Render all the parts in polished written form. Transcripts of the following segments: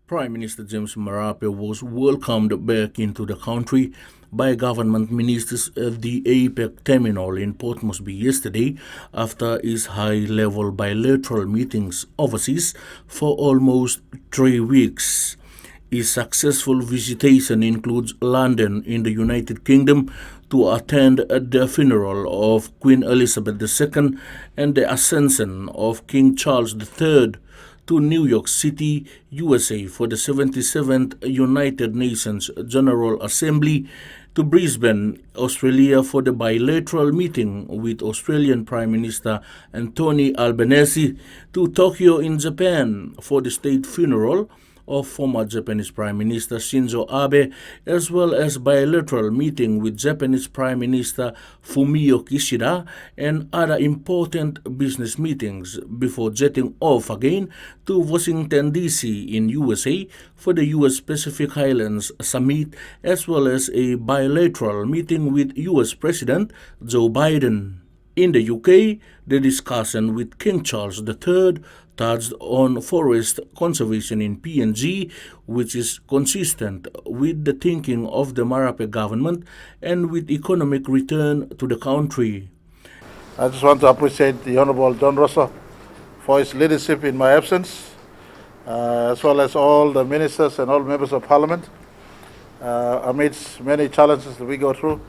Prime Minister James Marape was welcomed back into the country by government ministers at the APEC terminal in Port Moresby yesterday after his high-level bilateral meetings overseas for almost 3 weeks. His successful visitation includes London in the United Kingdom to attend the funeral of Queen Elizabeth II and the ascension of King Charles III, to New York City, USA for the 77th United Nations General Assembly, to Brisbane, Australia for the bilateral meeting with Australian Prime Minister Anthony Albanese, to Tokyo in Japan for the state funeral of former Japanese Prime Minister Shinzo Abe, as well as bilateral meeting with Japanese Prime Minister Fumio Kishida and other important business meetings before jetting off again to Washington, D.C. in USA for the U.S. Pacific Islands Summit, as well as a bilateral meeting with U.S. President Joe Biden. In the UK, the discussion with King Charles III touched on forest conservation in PNG, which is consistent with the thinking of the Marape government and with economic return to the country. I just want to appreciate the Honourable John Rosso for his leadership in my absence, as well as all the ministers and all members of Parliament. Amidst many challenges that we go through,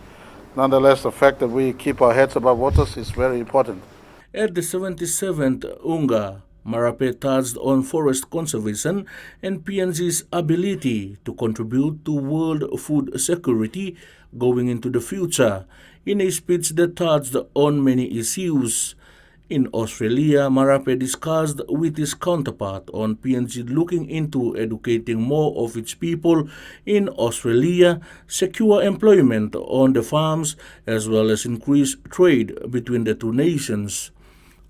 nonetheless, the fact that we keep our heads above water is very important. At the 77th UNGA, Marape touched on forest conservation and PNG's ability to contribute to world food security going into the future, in a speech that touched on many issues. In Australia, Marape discussed with his counterpart on PNG looking into educating more of its people in Australia, secure employment on the farms, as well as increase trade between the two nations.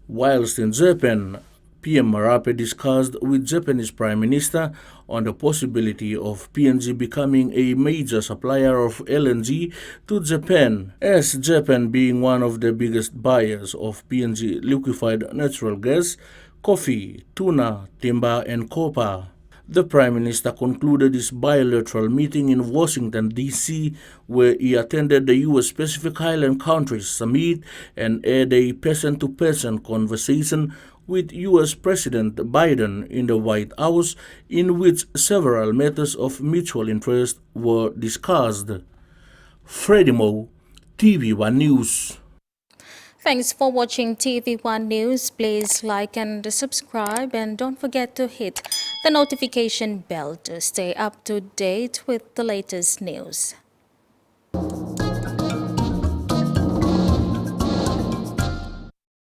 Whilst in Japan, PM Marape discussed with Japanese Prime Minister on the possibility of PNG becoming a major supplier of LNG to Japan, as Japan being one of the biggest buyers of PNG liquefied natural gas, coffee, tuna, timber, and copper. The Prime Minister concluded his bilateral meeting in Washington, D.C., where he attended the U.S. Pacific Island Countries Summit and had a person-to-person conversation with U.S. President Biden in the White House, in which several matters of mutual interest were discussed. Freddie Moe, TV1 News. Thanks for watching TV1 News. Please like and subscribe, and don't forget to hit the notification bell to stay up to date with the latest news.